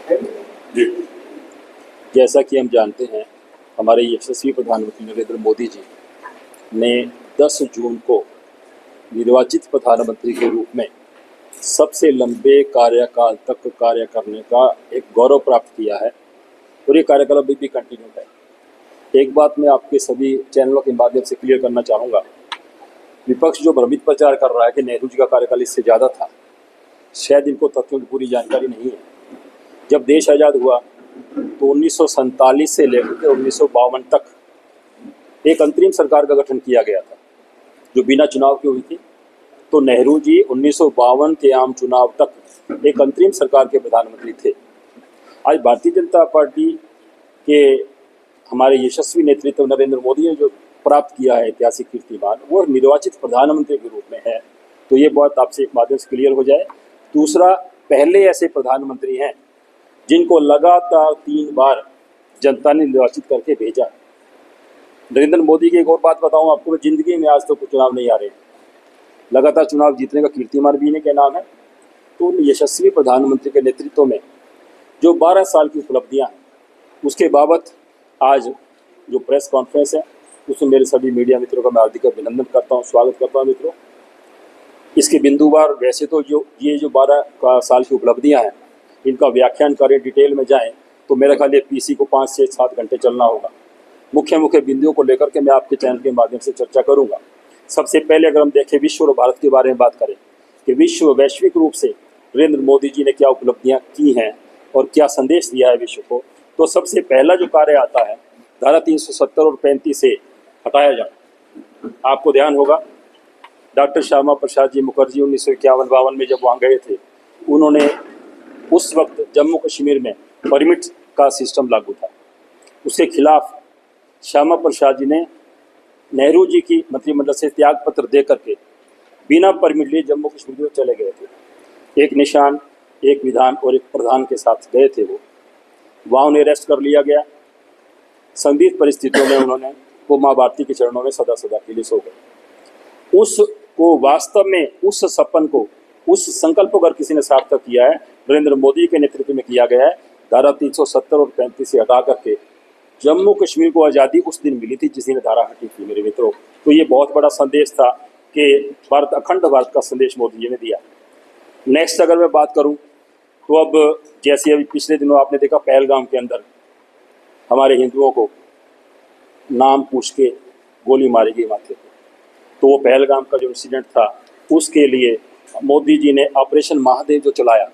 जी, जैसा कि हम जानते हैं, हमारे यशस्वी प्रधानमंत्री नरेंद्र मोदी जी ने 10 जून को निर्वाचित प्रधानमंत्री के रूप में सबसे लंबे कार्यकाल तक कार्य करने का एक गौरव प्राप्त किया है और ये कार्यकाल अभी भी कंटिन्यू है। एक बात मैं आपके सभी चैनलों के माध्यम से क्लियर करना चाहूँगा, विपक्ष जो भ्रमित प्रचार कर रहा है कि नेहरू जी का कार्यकाल इससे ज़्यादा था, शायद इनको तथ्यों की पूरी जानकारी नहीं है। जब देश आज़ाद हुआ तो 1947 से लेकर 1952 तक एक अंतरिम सरकार का गठन किया गया था जो बिना चुनाव की हुई थी। तो नेहरू जी 1952 के आम चुनाव तक एक अंतरिम सरकार के प्रधानमंत्री थे। आज भारतीय जनता पार्टी के हमारे यशस्वी नेतृत्व नरेंद्र मोदी ने जो प्राप्त किया है ऐतिहासिक कीर्तिमान, वो निर्वाचित प्रधानमंत्री के रूप में है। तो ये बात आपसे एक माध्यम से क्लियर हो जाए। दूसरा, पहले ऐसे प्रधानमंत्री हैं जिनको लगातार 3 बार जनता ने निर्वाचित करके भेजा। नरेंद्र मोदी की एक और बात बताऊं आपको, जिंदगी में आज तक तो चुनाव नहीं आ रहे, लगातार चुनाव जीतने का कीर्तिमान भी इन्हीं के नाम है। तो यशस्वी प्रधानमंत्री के नेतृत्व में जो 12 साल की उपलब्धियां हैं, उसके बाबत आज जो प्रेस कॉन्फ्रेंस है उसमें मेरे सभी मीडिया मित्रों का मैं हार्दिक अभिनंदन करता हूं, स्वागत करता हूं मित्रों। इसके बिंदुवार वैसे तो ये जो 12 साल की उपलब्धियां हैं, इनका व्याख्यान करें, डिटेल में जाएं तो मेरा ख्याल ये पीसी को 5 से 7 घंटे चलना होगा। मुख्य बिंदुओं को लेकर के मैं आपके चैनल के माध्यम से चर्चा करूंगा। सबसे पहले अगर हम देखें विश्व और भारत के बारे में बात करें कि वैश्विक रूप से नरेंद्र मोदी जी ने क्या उपलब्धियां की हैं और क्या संदेश दिया है विश्व को, तो सबसे पहला जो कार्य आता है धारा 370 और 35 से हटाया जाए। आपको ध्यान होगा डॉक्टर श्यामा प्रसाद जी मुखर्जी 1951-52 में जब वहाँ गए थे, उन्होंने उस वक्त जम्मू कश्मीर में परमिट का सिस्टम लागू था। उसके खिलाफ श्यामा प्रसाद जी ने नेहरू जी की मंत्रिमंडल से त्याग पत्र दे करके बिना परमिट लिए जम्मू कश्मीर में चले गए थे। एक निशान, एक विधान और एक प्रधान के साथ गए थे। वहाँ उन्हें अरेस्ट कर लिया गया। संदिग्ध परिस्थितियों में उन्होंने वो माँ भारती के चरणों में सदा के लिए सो गए। उसको वास्तव में उस सपन को, उस संकल्प को अगर किसी ने सार्थक किया है, नरेंद्र मोदी के नेतृत्व में किया गया है। धारा 370 और 35 से हटा करके जम्मू कश्मीर को आज़ादी उस दिन मिली थी जिस दिन धारा हटी थी मेरे मित्रों। तो ये बहुत बड़ा संदेश था कि भारत, अखंड भारत का संदेश मोदी जी ने दिया। नेक्स्ट अगर मैं बात करूं तो अब जैसे अभी पिछले दिनों आपने देखा पहलगाम के अंदर हमारे हिंदुओं को नाम पूछ के गोली मारी गई माथे पे। तो वो पहलगाम का जो इंसिडेंट था, उसके लिए मोदी जी ने ऑपरेशन महादेव जो चलाया,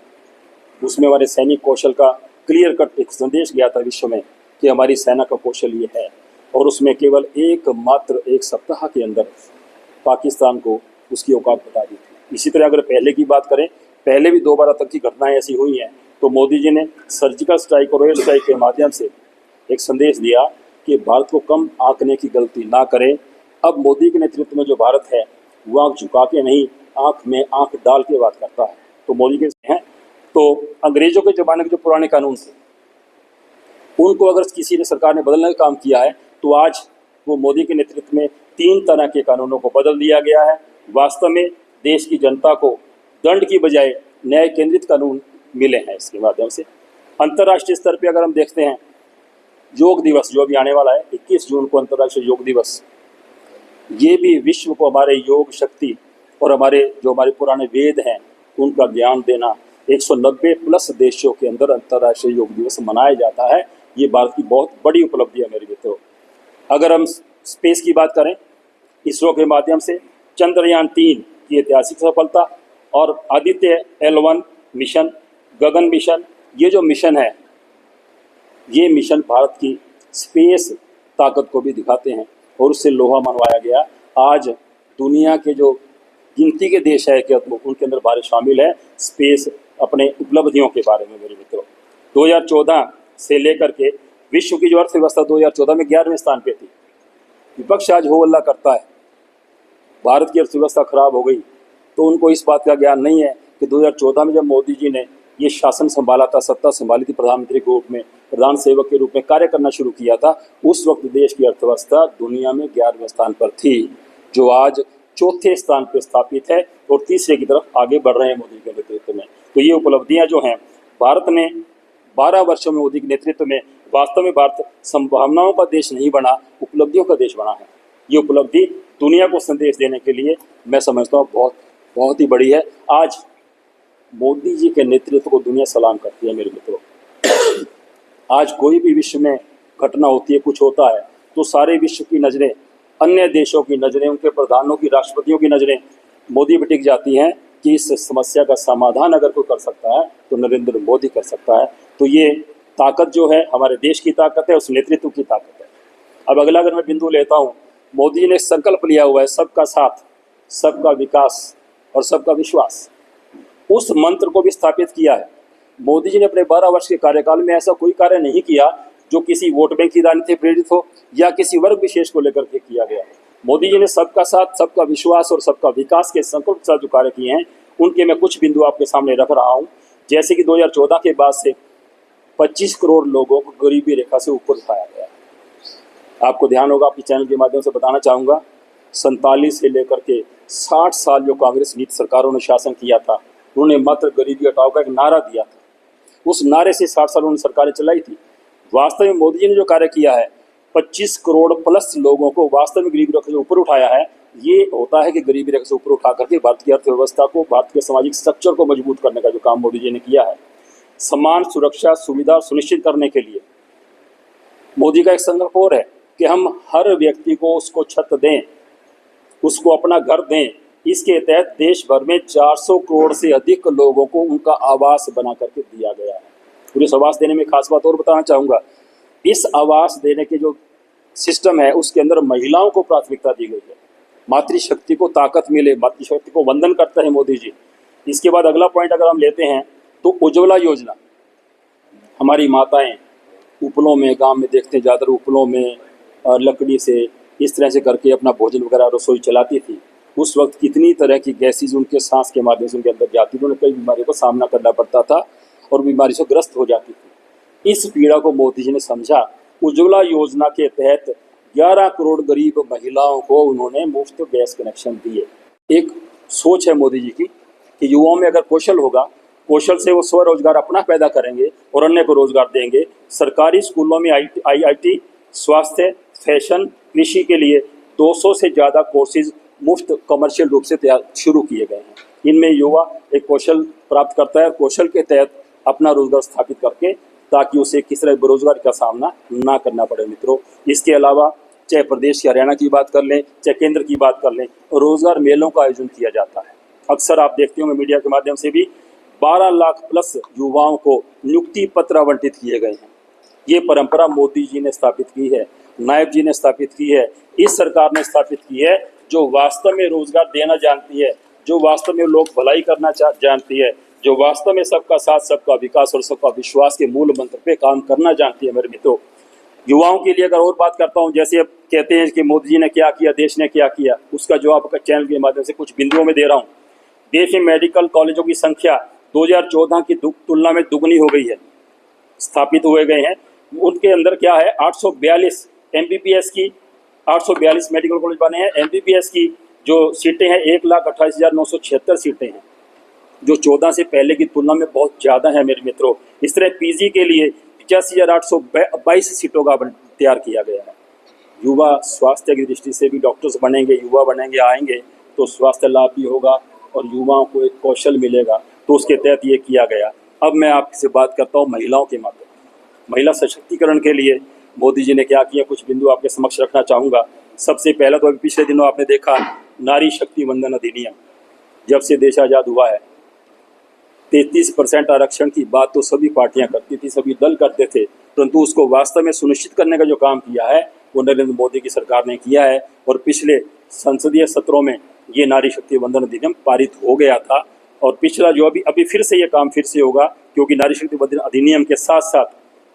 उसमें हमारे सैनिक कौशल का क्लियर कट एक संदेश गया था विश्व में कि हमारी सेना का कौशल ये है। और उसमें केवल एक सप्ताह के अंदर पाकिस्तान को उसकी औकात बता दी थी। इसी तरह अगर पहले की बात करें, पहले भी 2 बार तक की घटनाएं ऐसी हुई हैं, तो मोदी जी ने सर्जिकल स्ट्राइक और एयर स्ट्राइक के माध्यम से एक संदेश दिया कि भारत को कम आंकने की गलती ना करें। अब मोदी के नेतृत्व में जो भारत है वो आंख झुका के नहीं, आंख में आंख डाल के बात करता है। तो मोदी के हैं, तो अंग्रेजों के ज़माने के जो पुराने कानून थे उनको अगर किसी ने सरकार ने बदलने का काम किया है, तो आज वो मोदी के नेतृत्व में 3 तरह के कानूनों को बदल दिया गया है। वास्तव में देश की जनता को दंड की बजाय न्याय केंद्रित कानून मिले हैं इसके माध्यम से। अंतर्राष्ट्रीय स्तर पर अगर हम देखते हैं, योग दिवस जो अभी आने वाला है 21 जून को अंतर्राष्ट्रीय योग दिवस, ये भी विश्व को हमारे योग शक्ति और हमारे पुराने वेद हैं उनका ज्ञान देना। 190 प्लस देशों के अंदर अंतर्राष्ट्रीय योग दिवस मनाया जाता है। ये भारत की बहुत बड़ी उपलब्धि है मेरे मित्रों। अगर हम स्पेस की बात करें, इसरो के माध्यम से चंद्रयान 3 की ऐतिहासिक सफलता और आदित्य L1 मिशन, गगन मिशन, ये जो मिशन है, ये मिशन भारत की स्पेस ताकत को भी दिखाते हैं और उससे लोहा मनवाया गया। आज दुनिया के जो गिनती के देश है कि उनके अंदर भारत शामिल है स्पेस अपने उपलब्धियों के बारे में मेरे मित्रों। 2014 से लेकर के विश्व की जो अर्थव्यवस्था 2014 में 11वें स्थान पे थी। विपक्ष आज हो हल्ला करता है भारत की अर्थव्यवस्था खराब हो गई, तो उनको इस बात का ज्ञान नहीं है कि 2014 में जब मोदी जी ने ये शासन संभाला था, सत्ता संभाली थी, प्रधानमंत्री के रूप में, प्रधान सेवक के रूप में कार्य करना शुरू किया था, उस वक्त देश की अर्थव्यवस्था दुनिया में 11वें स्थान पर थी, जो आज 4थे स्थान पर स्थापित है और तीसरे की तरफ आगे बढ़ रहे हैं मोदी के नेतृत्व में। तो ये उपलब्धियां जो हैं, भारत ने 12 वर्षों में मोदी के नेतृत्व में वास्तव में भारत संभावनाओं का देश नहीं बना, उपलब्धियों का देश बना है। ये उपलब्धि दुनिया को संदेश देने के लिए मैं समझता हूँ बहुत ही बड़ी है। आज मोदी जी के नेतृत्व को दुनिया सलाम करती है मेरे मित्रों। आज कोई भी विश्व में घटना होती है, कुछ होता है, तो सारे विश्व की नज़रें, अन्य देशों की नज़रें, उनके प्रधानों की, राष्ट्रपतियों की नज़रें मोदी पर टिक जाती हैं कि इस समस्या का समाधान अगर कोई कर सकता है तो नरेंद्र मोदी कर सकता है। तो ये ताकत जो है हमारे देश की ताकत है, उस नेतृत्व की ताकत है। अब अगला अगर मैं बिंदु लेता हूँ, मोदी जी ने संकल्प लिया हुआ है सबका साथ, सबका विकास और सबका विश्वास। उस मंत्र को भी स्थापित किया है। मोदी जी ने अपने 12 वर्ष के कार्यकाल में ऐसा कोई कार्य नहीं किया जो किसी वोट बैंक की राजनीति से प्रेरित हो या किसी वर्ग विशेष को लेकर के किया गया। मोदी जी ने सबका साथ, सबका विश्वास और सबका विकास के संकल्प के साथ जो कार्य किए हैं, उनके मैं कुछ बिंदु आपके सामने रख रहा हूँ। जैसे कि 2014 के बाद से 25 करोड़ लोगों को गरीबी रेखा से ऊपर उठाया गया। आपको ध्यान होगा, आपके चैनल के माध्यम से बताना चाहूँगा, 47 से लेकर के 60 साल जो कांग्रेस नीति सरकारों ने शासन किया था, उन्होंने मात्र गरीबी हटाओ का एक नारा दिया था। उस नारे से 60 साल उन्होंने सरकारें चलाई थी। वास्तव में मोदी जी ने जो कार्य किया है, 25 करोड़ प्लस लोगों को वास्तव में गरीबी रेखा से ऊपर उठाया है। ये होता है कि गरीबी रेखा से ऊपर उठा करके भारत की अर्थव्यवस्था को, भारत के सामाजिक स्ट्रक्चर को मजबूत करने का जो काम मोदी जी ने किया है, समान सुरक्षा सुविधा सुनिश्चित करने के लिए मोदी का एक संकल्प और है कि हम हर व्यक्ति को उसको छत दें, उसको अपना घर दें। इसके तहत देश भर में 400 करोड़ से अधिक लोगों को उनका आवास बना करके दिया गया है। और इस आवास देने में खास बात और बताना चाहूँगा, इस आवास देने के जो सिस्टम है उसके अंदर महिलाओं को प्राथमिकता दी गई है। मातृशक्ति को ताकत मिले, मातृशक्ति को वंदन करते हैं मोदी जी। इसके बाद अगला पॉइंट अगर हम लेते हैं तो उज्ज्वला योजना। हमारी माताएं उपलों में, गांव में देखते हैं ज़्यादातर उपलों में लकड़ी से इस तरह से करके अपना भोजन वगैरह रसोई चलाती थी। उस वक्त कितनी तरह की गैसेज उनके सांस के माध्यम से उनके अंदर जाती थी, उन्हें कई बीमारियों का सामना करना पड़ता था और बीमारी से ग्रस्त हो जाती थी। इस पीड़ा को मोदी जी ने समझा। उज्ज्वला योजना के तहत 11 करोड़ गरीब महिलाओं को उन्होंने मुफ्त गैस कनेक्शन दिए। एक सोच है मोदी जी की कि युवाओं में अगर कौशल होगा, कौशल से वो स्वरोजगार अपना पैदा करेंगे और अन्य को रोजगार देंगे। सरकारी स्कूलों में IIT, स्वास्थ्य, फैशन, कृषि के लिए 200 से ज़्यादा कोर्सेज मुफ्त कमर्शियल रूप से शुरू किए गए हैं। इनमें युवा एक कौशल प्राप्त करता है और कौशल के तहत अपना रोजगार स्थापित करके, ताकि उसे किसी तरह बेरोजगारी का सामना ना करना पड़े। मित्रों, इसके अलावा चाहे प्रदेश की हरियाणा की बात कर लें, चाहे केंद्र की बात कर लें, रोजगार मेलों का आयोजन किया जाता है। अक्सर आप देखते होंगे मीडिया के माध्यम से भी 12 लाख प्लस युवाओं को नियुक्ति पत्र आवंटित किए गए हैं। ये परंपरा मोदी जी ने स्थापित की है, नायब जी ने स्थापित की है, इस सरकार ने स्थापित की है, जो वास्तव में रोजगार देना जानती है, जो वास्तव में लोग भलाई करना जानती है, जो वास्तव में सबका साथ, सबका विकास और सबका विश्वास के मूल मंत्र पे काम करना जानती है। मेरे मित्रों, युवाओं के लिए अगर और बात करता हूं, जैसे अब कहते हैं कि मोदी जी ने क्या किया, देश ने क्या किया, उसका जवाब चैनल के माध्यम से कुछ बिंदुओं में दे रहा हूँ। देश में मेडिकल कॉलेजों की संख्या 2014 की तुलना में दुगनी हो गई है, स्थापित हुए गए हैं। उनके अंदर क्या है, 842 MBBS की 842 मेडिकल कॉलेज बने हैं। MBBS की जो सीटें हैं 1,28,976 सीटें हैं, जो 14 से पहले की तुलना में बहुत ज़्यादा है मेरे मित्रों। इस तरह PG के लिए 85,822 सीटों का तैयार किया गया है। युवा स्वास्थ्य की दृष्टि से भी डॉक्टर्स बनेंगे, युवा बनेंगे, आएंगे तो स्वास्थ्य लाभ भी होगा और युवाओं को एक कौशल मिलेगा, तो उसके तहत ये किया गया। अब मैं आपसे बात करता हूँ महिलाओं के माध्यम, महिला सशक्तिकरण के लिए मोदी जी ने क्या किया, कुछ बिंदु आपके समक्ष रखना चाहूँगा। सबसे पहला तो अभी पिछले दिनों आपने देखा नारी शक्ति वंदन अधिनियम, जब से देश आज़ाद हुआ है 33% आरक्षण की बात तो सभी पार्टियां करती थी, सभी दल करते थे, परंतु उसको वास्तव में सुनिश्चित करने का जो काम किया है वो नरेंद्र मोदी की सरकार ने किया है। और पिछले संसदीय सत्रों में ये नारी शक्ति वंदन अधिनियम पारित हो गया था और पिछला जो अभी फिर से ये काम फिर से होगा, क्योंकि नारी शक्ति वंदन अधिनियम के साथ साथ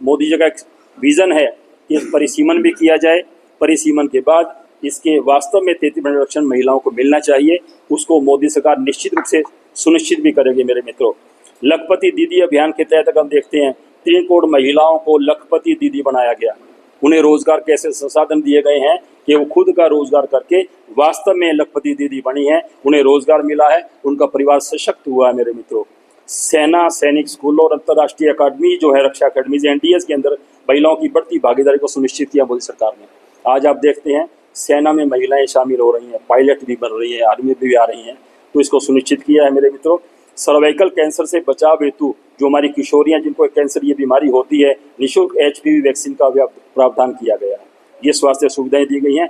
मोदी जी का एक विज़न है कि परिसीमन भी किया जाए। परिसीमन के बाद इसके वास्तव में 33% आरक्षण महिलाओं को मिलना चाहिए, उसको मोदी सरकार निश्चित रूप से सुनिश्चित भी करेगी। मेरे मित्रों, लखपति दीदी अभियान के तहत हम देखते हैं 3 करोड़ महिलाओं को लखपति दीदी बनाया गया। उन्हें रोजगार कैसे संसाधन दिए गए हैं कि वो खुद का रोजगार करके वास्तव में लखपति दीदी बनी है, उन्हें रोजगार मिला है, उनका परिवार सशक्त हुआ है। मेरे मित्रों, सेना, सैनिक स्कूल और अंतर्राष्ट्रीय अकादमी जो है रक्षा अकादमी एनडीएस के अंदर महिलाओं की बढ़ती भागीदारी को सुनिश्चित किया मोदी सरकार ने। आज आप देखते हैं सेना में महिलाएं शामिल हो रही हैं, पायलट भी बन रही हैं, आर्मी भी आ रही हैं, तो इसको सुनिश्चित किया है मेरे मित्रों। सर्वाइकल कैंसर से बचाव हेतु जो हमारी किशोरियां जिनको कैंसर ये बीमारी होती है, निःशुल्क एचपीवी वैक्सीन का प्रावधान किया गया है। ये स्वास्थ्य सुविधाएं दी गई हैं।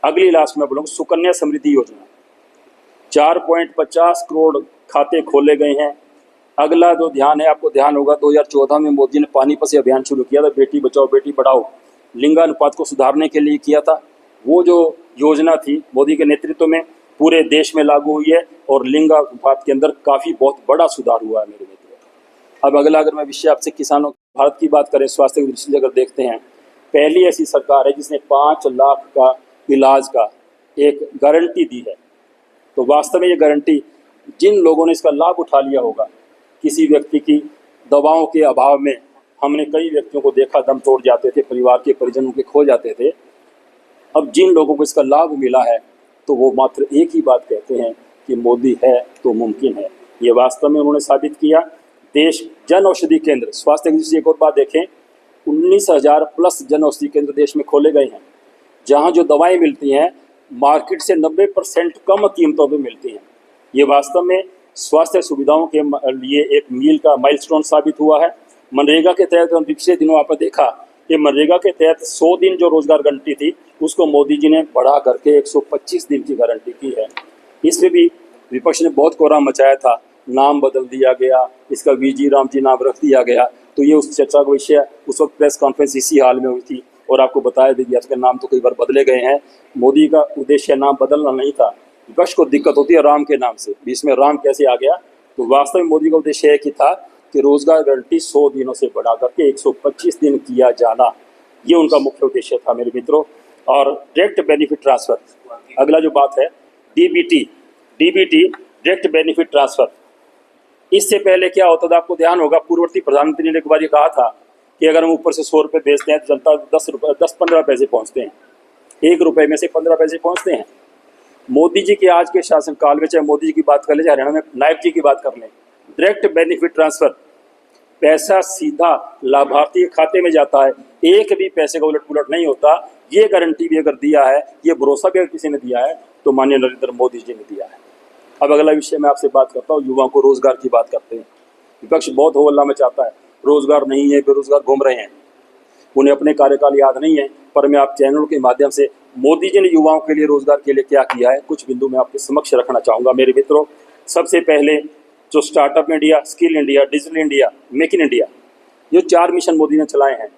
अगली लास्ट में बोलूँगा सुकन्या समृद्धि योजना, 4.50 करोड़ खाते खोले गए हैं। अगला जो ध्यान है, आपको ध्यान होगा 2014 में मोदी ने पानीपत से अभियान शुरू किया था, बेटी बचाओ बेटी पढ़ाओ, लिंगानुपात को सुधारने के लिए किया था। वो जो योजना थी मोदी के नेतृत्व में पूरे देश में लागू हुई है और लिंगानुपात के अंदर काफ़ी बहुत बड़ा सुधार हुआ है मेरे मित्रों। अब अगला अगर मैं विषय आपसे किसानों भारत की बात करें, स्वास्थ्य की दृष्टि से अगर देखते हैं, पहली ऐसी सरकार है जिसने 5 लाख का इलाज का एक गारंटी दी है। तो वास्तव में ये गारंटी जिन लोगों ने इसका लाभ उठा लिया होगा, किसी व्यक्ति की दवाओं के अभाव में हमने कई व्यक्तियों को देखा दम तोड़ जाते थे, परिवार के परिजनों के खो जाते थे। अब जिन लोगों को इसका लाभ मिला है तो वो मात्र एक ही बात कहते हैं कि मोदी है तो मुमकिन है। ये वास्तव में उन्होंने साबित किया। देश जन औषधि केंद्र, स्वास्थ्य की दृष्टि से एक और बात देखें, 19,000 प्लस जन औषधि केंद्र देश में खोले गए हैं, जहाँ जो दवाएं मिलती हैं मार्केट से 90% कम कीमतों पर मिलती हैं। ये वास्तव में स्वास्थ्य सुविधाओं के लिए एक मील का माइलस्टोन साबित हुआ है। मनरेगा के तहत पिछले दिनों आपने देखा कि मनरेगा के तहत 100 दिन जो रोजगार गारंटी थी उसको मोदी जी ने बढ़ा करके 125 दिन की गारंटी की है। इसमें भी विपक्ष ने बहुत कोहराम मचाया था, नाम बदल दिया गया, इसका वीजी राम जी नाम रख दिया गया। तो ये उस चर्चा का विषय उस वक्त प्रेस कॉन्फ्रेंस इसी हाल में हुई थी और आपको बताया भी गया था नाम तो कई बार बदले गए हैं। मोदी का उद्देश्य नाम बदलना नहीं था, विपक्ष को दिक्कत होती है राम के नाम से, बीच में राम कैसे आ गया। तो वास्तव में मोदी का उद्देश्य एक ही था कि रोजगार गारंटी 100 दिनों से बढ़ा करके 125 दिन किया जाना, ये उनका मुख्य उद्देश्य था मेरे मित्रों। और डायरेक्ट बेनिफिट ट्रांसफर, अगला जो बात है डीबीटी डायरेक्ट बेनिफिट ट्रांसफर। इससे पहले क्या होता था आपको ध्यान होगा, पूर्ववर्ती प्रधानमंत्री ने एक बार ये कहा था कि अगर हम ऊपर से 100 रुपये भेजते हैं तो जनता 10-15 पैसे पहुँचते हैं, 1 रुपये में से 15 पैसे पहुँचते हैं। मोदी जी के आज के शासनकाल में, चाहे मोदी जी की बात कर ले, चाहे हरियाणा में नायब जी की बात कर लें, डायरेक्ट बेनिफिट ट्रांसफर, पैसा सीधा लाभार्थी के खाते में जाता है, एक भी पैसे का उलट पुलट नहीं होता। ये गारंटी भी अगर दिया है, ये भरोसा भी अगर किसी ने दिया है तो माननीय नरेंद्र मोदी जी ने दिया है। अब अगला विषय मैं आपसे बात करता हूँ, युवाओं को रोजगार की बात करते हैं। विपक्ष बहुत हो हल्ला मचाता है, रोजगार नहीं है, बेरोजगार घूम रहे हैं, उन्हें अपने कार्यकाल याद नहीं है। पर मैं आप चैनल के माध्यम से मोदी जी ने युवाओं के लिए रोजगार के लिए क्या किया है, कुछ बिंदु मैं आपके समक्ष रखना चाहूँगा मेरे मित्रों। सबसे पहले जो startup India, skill India, digital India, make in India, ये 4 मिशन मोदी ने चलाए हैं।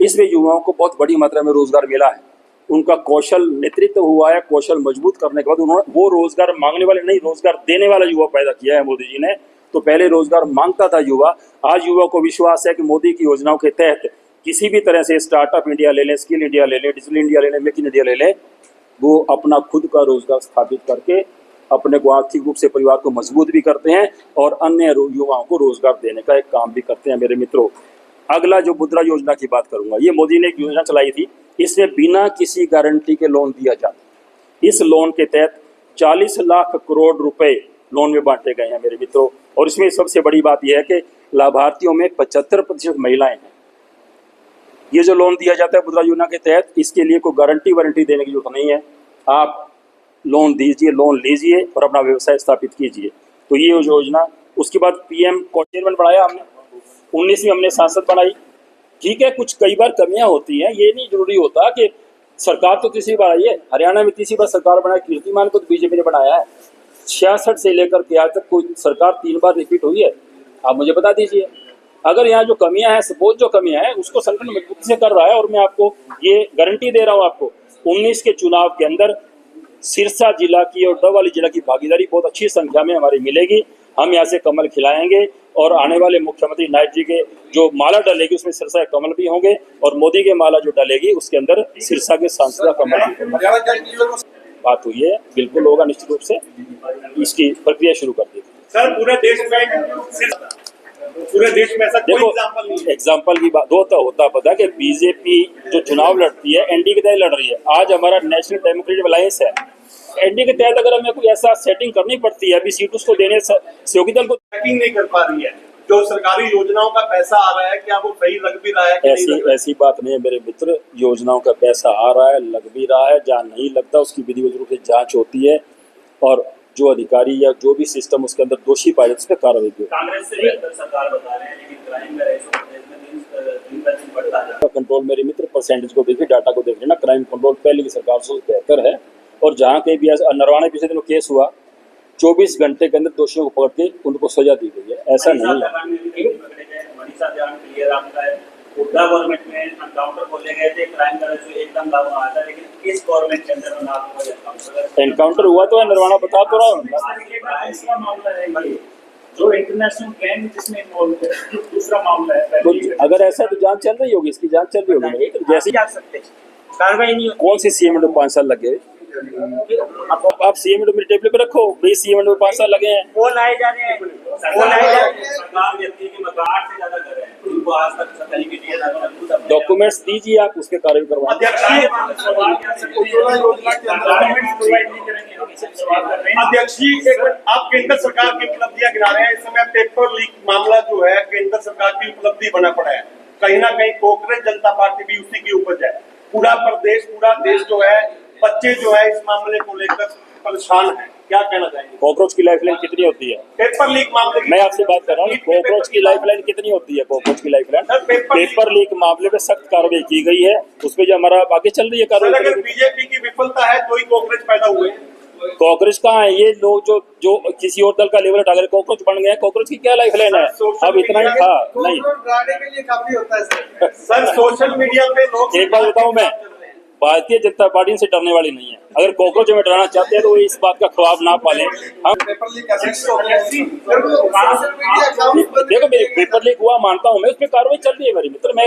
इसमें युवाओं को बहुत बड़ी मात्रा में रोजगार मिला है, उनका कौशल नेतृत्व हुआ है। कौशल मजबूत करने के बाद उन्होंने वो रोजगार मांगने वाले नहीं, रोजगार देने वाला युवा पैदा किया है मोदी जी ने। तो पहले रोजगार मांगता था युवा, आज युवा को विश्वास है कि मोदी की योजनाओं के तहत किसी भी तरह से स्टार्टअप इंडिया ले लें, स्किल इंडिया ले लें, डिजिटल इंडिया ले लें, मेक इन इंडिया ले लें, वो अपना खुद का रोजगार स्थापित करके अपने को आर्थिक रूप से परिवार को मजबूत भी करते हैं और अन्य युवाओं को रोजगार देने का एक काम भी करते हैं मेरे मित्रों। अगला जो मुद्रा योजना की बात करूंगा, ये मोदी ने एक योजना चलाई थी, इसमें बिना किसी गारंटी के लोन दिया जाता। इस लोन के तहत 40 लाख करोड़ रुपए लोन में बांटे गए हैं मेरे मित्रों। और इसमें सबसे बड़ी बात यह है कि लाभार्थियों में 75% महिलाएं हैं। ये जो लोन दिया जाता है मुद्रा योजना के तहत, इसके लिए कोई गारंटी वारंटी देने की जरूरत नहीं है, आप लोन दीजिए, लोन लीजिए और अपना व्यवसाय स्थापित कीजिए। तो ये योजना, उसके बाद पीएम को-चेयरमैन बढ़ाया हमने, 19वीं हमने सांसद बनाई। ठीक है, कुछ कई बार कमियां होती हैं, ये नहीं जरूरी होता कि सरकार तो तीसरी बार आई है, हरियाणा में तीसरी बार सरकार बनाई, कीर्तिमान को तो बीजेपी ने बनाया है। 66 से लेकर के आज तक कोई सरकार 3 बार रिपीट हुई है, आप मुझे बता दीजिए। अगर यहाँ जो कमियां हैं, सपोज जो कमियां हैं, उसको संगठन मजबूती से कर रहा है। और मैं आपको ये गारंटी दे रहा हूँ, आपको 19 के चुनाव के अंदर सिरसा जिला की और डबवाली जिला की भागीदारी बहुत अच्छी संख्या में हमारी मिलेगी। हम यहाँ से कमल खिलाएंगे और आने वाले मुख्यमंत्री नायब जी के जो माला डलेगी उसमें सिरसा के कमल भी होंगे और मोदी के माला जो डलेगी उसके अंदर सिरसा के सांसद का कमल भी होगा। बात हुई है, बिल्कुल होगा निश्चित रूप से, इसकी प्रक्रिया शुरू कर दी। सर पूरे देश में पूरे देश में ऐसा कोई देखो एग्जाम्पल नहीं है। एग्जाम्पल की बात होता पता कि बीजेपी जो चुनाव लड़ती है एनडीए के तहत लड़ रही है। आज हमारा नेशनल डेमोक्रेटिक अलायंस है, एनडीए के तहत अगर हमें कोई ऐसा सेटिंग करनी पड़ती है, अभी सीट उसको देने सहयोगी दल को ट्रैकिंग नहीं कर पा रही है, जो सरकारी योजनाओं का पैसा आ रहा है क्या वो सही लग भी रहा है कि नहीं लग रहा है? ऐसी बात नहीं है मेरे मित्र। योजनाओं का पैसा आ रहा है, लग भी रहा है, जहाँ नहीं लगता उसकी विधिवत रूप से जांच होती है और जो अधिकारी या जो भी सिस्टम उसके अंदर दोषी पाए उस पर कार्रवाई की। कांग्रेस से बेहतर सरकार बता रहे हैं, लेकिन क्राइम का रेशो प्रदेश में दिन ब दिन बढ़ता जा रहा है। कंट्रोल मेरे मित्र परसेंटेज को देखिए, डाटा को देख लेना, क्राइम कंट्रोल पहले की सरकार से बेहतर है। और जहाँ कहीं भी नरवाना पिछले दिनों केस हुआ, 24 घंटे के अंदर दोषियों को पकड़ के उनको सजा दी गई है। ऐसा नहीं है। मनीषा ध्यान क्लियर आपका है, हुड्डा गवर्नमेंट में एनकाउंटर खोले गए थे, क्राइम का रेशो एकदम डाउन आया था, लेकिन इस गवर्नमेंट के अंदर आपको एनकाउंटर हुआ तो है, नरवाना बता तो रहा हूँ। दूसरा मामला है ये, जो इंटरनेशनल क्राइम जिसमें इन्वॉल्व है, दूसरा मामला है। तो अगर ऐसा है तो जांच चल रही होगी, इसकी जांच चल रही होगी। तो जैसे जा सकते कार्रवाई नहीं कौन सी सीएम में 5 साल लगे, आप सीएम में टेबल पे रखो भाई, सीएम में 5 साल लगे हैं। कौन आए जा रहे हैं, कौन आए जा रहे हैं, सरकार व्यक्ति की मकान से ज्यादा कर रहे हैं, उनको आज तक कहीं भी दिया जाता है। डॉक्यूमेंट्स दीजिए, आप उसके कार्रवाई करवाएं। अध्यक्ष जी एक मिनट, आप केंद्र सरकार की उपलब्धियां गिना रहे हैं, इस समय पेपर लीक मामला जो है केंद्र सरकार की उपलब्धि बना पड़ा है। कहीं ना कहीं कांग्रेस जनता पार्टी भी उसी की उपज है। पूरा प्रदेश, पूरा देश जो है, बच्चे जो है इस मामले को लेकर परेशान है, क्या कहना चाहेंगे? कॉकरोच की लाइफलाइन कितनी होती है? पेपर लीक मामले मैं आपसे बात कर रहा हूँ, कॉकरोच की लाइफलाइन कितनी होती है? कॉकरोच की लाइफलाइन पेपर लीक मामले में सख्त कार्रवाई की गई है, उसमें जो हमारा आगे चल रही है कार्रवाई। अगर बीजेपी की विफलता है तो ही कांग्रेस पैदा हुए। कॉकरोच कहाँ है? ये लोग जो किसी और दल का लेवल हटा कर कॉकरोच बन गए, कॉकरोच की क्या लाइफलाइन है? अब इतना ही था नहीं। के लिए काफी होता है सर सोशल मीडिया पे लोग। एक बात बताऊं, मैं भारतीय जनता पार्टी से डरने वाली नहीं है। अगर कॉकरोच में डराना चाहते हैं तो वो इस बात का ख्वाब ना पालें। हम देखो, मेरी पेपर लीक हुआ मानता हूँ मैं, उस पर कार्रवाई चल रही है मेरी मित्र। मैं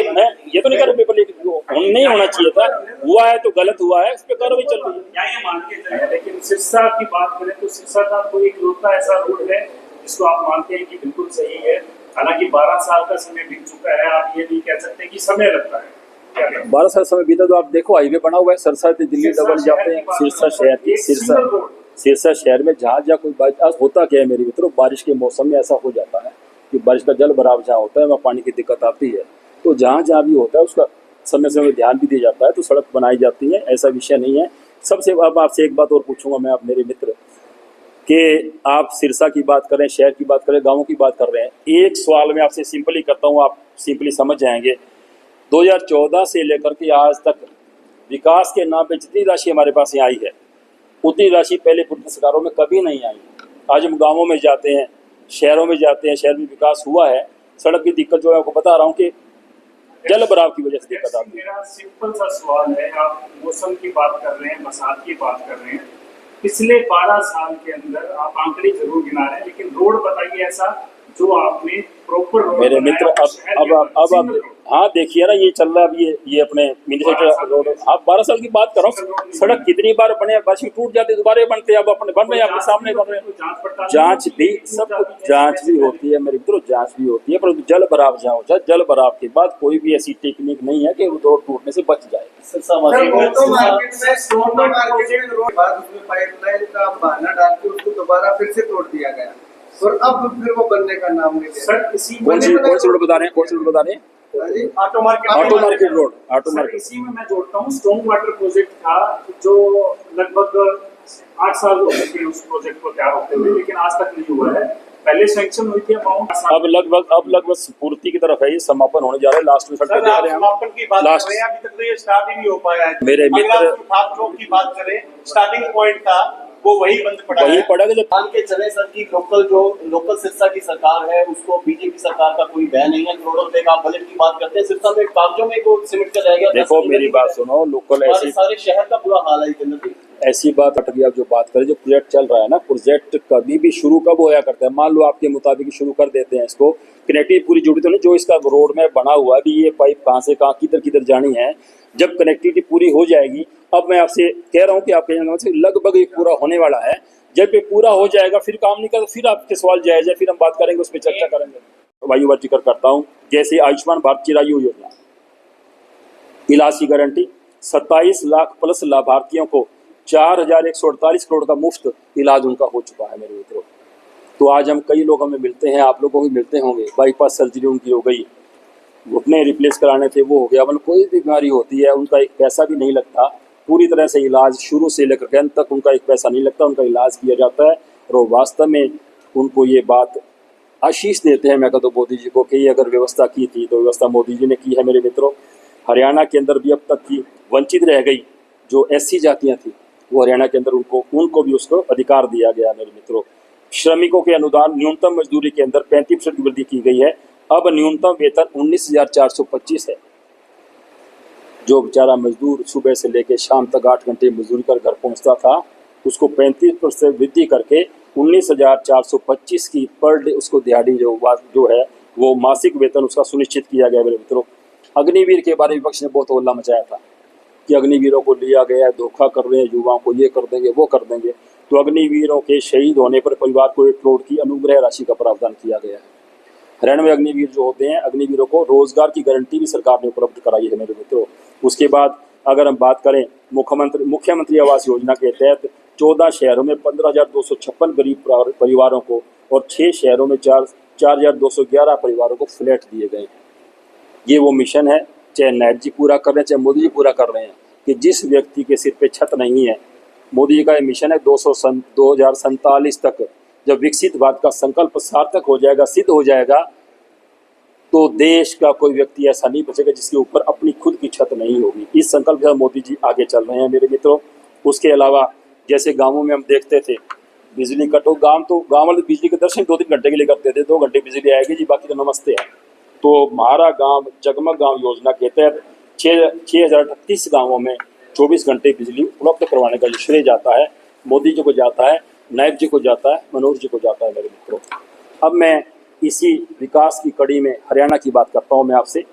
ये तो नहीं कर रहा पेपर लीक नहीं होना चाहिए था, हुआ है तो गलत हुआ है, उस पर कार्रवाई चल रही है। क्या ये मान के चले, लेकिन सिरसा की बात करें तो सिरसा का कोई इकलौता ऐसा रूट है जिसको आप मानते हैं कि बिल्कुल सही है। हालांकि 12 साल का समय बीत चुका है, आप ये नहीं कह सकते कि समय लगता है। 12 साल समय बीता तो आप देखो, हाईवे बना हुआ है, सरसा से दिल्ली डबल जाते हैं। सिरसा शहर की सिरसा शहर में जहाँ कोई बारिश होता क्या है मेरे मित्रों, बारिश के मौसम में ऐसा हो जाता है कि बारिश का जल भराव जहाँ होता है वहाँ पानी की दिक्कत आती है। तो जहाँ भी होता है उसका समय समय ध्यान भी दिया जाता है, तो सड़क बनाई जाती है, ऐसा विषय नहीं है। सबसे अब आपसे एक बात और पूछूंगा मैं, आप मेरे मित्र, कि आप सिरसा की बात करें, शहर की बात करें, गाँवों की बात कर रहे हैं। एक सवाल मैं आपसे सिंपली करता हूँ, आप सिंपली समझ जाएंगे। 2014 से लेकर के आज तक विकास के नाम पे जितनी राशि हमारे पास यहाँ आई है, उतनी राशि पहले पूर्व सरकारों में कभी नहीं आई। आज हम गांवों में जाते हैं, शहरों में जाते हैं, शहर में विकास हुआ है, सड़क की दिक्कत जो है आपको बता रहा हूँ कि जल भराव की वजह से दिक्कत आती है। मेरा सिंपल सा सवाल है, आप मौसम की बात कर रहे हैं, बरसात की बात कर रहे हैं, पिछले 12 साल के अंदर आप आंकड़े जरूर गिना रहे हैं, लेकिन रोड बताइए ऐसा जो आपने प्रॉपर मेरे मित्र। अब हाँ देखिए ना, ये चल रहा है अब ये अपने मिनिस्टर रोड, आप 12 साल की बात कर रहा हूँ। सड़क कितनी बार बने, बस टूट जाती, दोबारा बनते, अब अपने बन रहे हैं, आपके सामने कर रहे हैं। जांच भी, सब जांच भी होती है मेरे मित्रों, जांच भी होती है, पर जल भराव जहाँ हो जाए, जल भराव के बाद कोई भी ऐसी टेक्निक नहीं है कि रोड टूटने से बच जाए। पाइपलाइन का बहाना डाल के उसको दोबारा फिर से तोड़ दिया गया और अब फिर वो बनने का नाम नहीं ले रहा। सर इसी कौन सी रोड बता रहे हैं? कौन सी रोड बता रहे हैं? Auto market road, auto sir market. इसी में मैं जोड़ता हूँ, स्ट्रॉन्ग वाटर प्रोजेक्ट था जो लगभग 8 साल हो गए उस प्रोजेक्ट को तैयार होते हुए, लेकिन आज तक नहीं हुआ है। पहले सैंक्शन हुई थी अमाउंट, अब लगभग पूर्ति की तरफ है, ये समापन होने जा रहा है, लास्ट में सड़क देख रहे हैं। समापन की बात लास्ट कर रहे हैं, अभी तक तो ये स्टार्ट ही नहीं हो पाया है। मेरे मित्र, आप चौक की बात करें, स्टार्टिंग पॉइंट था वो वही बंद पड़ा वही है। पड़ेगा जब मान के चले सर की लोकल सिरसा की सरकार है, उसको बीजेपी सरकार का कोई भय नहीं है। करोड़ों रुपए का बजट की बात करते हैं, सिरसा में कागजों में को सिमट कर रह गया। देखो मेरी बात सुनो, लोकल ऐसी सारे शहर का बुरा हाल है इसके अंदर। ऐसी बात अटक गई। आप जो बात करें, जो प्रोजेक्ट चल रहा है ना, प्रोजेक्ट कभी भी शुरू कब होया करता है? मान लो आपके मुताबिक शुरू कर देते हैं इसको, कनेक्टिविटी पूरी जुड़ी तो नहीं, जो इसका रोड में बना हुआ है भी, ये पाइप कहाँ से कहाँ किधर जानी है, जब कनेक्टिविटी पूरी हो जाएगी, अब मैं आपसे कह रहा हूँ कि आपके लगभग ये पूरा होने वाला है, जब ये पूरा हो जाएगा फिर काम नहीं कर, फिर आपके सवाल जायज़ है, फिर हम बात करेंगे, उस पर चर्चा करेंगे। वायुवार जिक्र करता हूँ, जैसे आयुष्मान भारत चिरायु योजना, इलाज की गारंटी, 27 लाख प्लस लाभार्थियों को 4,148 करोड़ का मुफ्त इलाज उनका हो चुका है मेरे मित्रों। तो आज हम कई लोग हमें मिलते हैं, आप लोगों को भी मिलते होंगे, बाईपास सर्जरी उनकी हो गई, घुटने रिप्लेस कराने थे वो हो गया, मतलब कोई भी बीमारी होती है उनका एक पैसा भी नहीं लगता, पूरी तरह से इलाज शुरू से लेकर के अंत तक उनका एक पैसा नहीं लगता, उनका इलाज किया जाता है। और वो वास्तव में उनको ये बात आशीष देते हैं, मैं कहता हूँ मोदी जी को, कि ये अगर व्यवस्था की थी तो व्यवस्था मोदी जी ने की है मेरे मित्रों। हरियाणा के अंदर भी अब तक की वंचित रह गई जो SC जातियाँ थी, वो हरियाणा के अंदर उनको भी उसको अधिकार दिया गया मेरे मित्रों। श्रमिकों के अनुदान न्यूनतम मजदूरी के अंदर 35% की वृद्धि की गई है, अब न्यूनतम वेतन 19,425 है। जो बेचारा मजदूर सुबह से लेकर शाम तक 8 घंटे मजदूरी कर घर पहुंचता था, उसको 35% वृद्धि करके 19,425 की पर डे उसको दिहाड़ी जो है वो मासिक वेतन उसका सुनिश्चित किया गया मेरे मित्रों। अग्निवीर के बारे में विपक्ष ने बहुत हल्ला मचाया था कि अग्निवीरों को लिया गया है, धोखा कर रहे हैं, युवाओं को ये कर देंगे वो कर देंगे। तो अग्निवीरों के शहीद होने पर परिवार को 1 करोड़ की अनुग्रह राशि का प्रावधान किया गया है। हरियाणा में अग्निवीर जो होते हैं, अग्निवीरों को रोजगार की गारंटी भी सरकार ने उपलब्ध कराई है मेरे मित्रों। उसके बाद अगर हम बात करें मुख्यमंत्री आवास योजना के तहत 14 शहरों में 15,256 गरीब परिवारों को और 6 शहरों में 4,211 परिवारों को फ्लैट दिए गए हैं। ये वो मिशन है, चाहे नायब जी पूरा कर रहे हैं, चाहे मोदी जी पूरा कर रहे हैं, कि जिस व्यक्ति के सिर पे छत नहीं है, मोदी जी का ये मिशन है 2047 तक जब विकसित भारत का संकल्प सार्थक हो जाएगा, सिद्ध हो जाएगा, तो देश का कोई व्यक्ति ऐसा नहीं बचेगा जिसके ऊपर अपनी खुद की छत नहीं होगी। इस संकल्प से मोदी जी आगे चल रहे हैं मेरे मित्रों। उसके अलावा जैसे गाँवों में हम देखते थे बिजली कटो, गाँव वाले बिजली के दर्शन 2-3 घंटे के लिए करते थे, 2 घंटे बिजली आएगी जी, बाकी तो नमस्ते है। तो हमारा गांव जगमग गांव योजना के तहत 6,038 गाँवों में 24 घंटे बिजली उपलब्ध करवाने का श्रेय जाता है मोदी जी को, जाता है नायब जी को, जाता है मनोहर जी को, जाता है मेरे मित्रों। अब मैं इसी विकास की कड़ी में हरियाणा की बात करता हूँ मैं आपसे।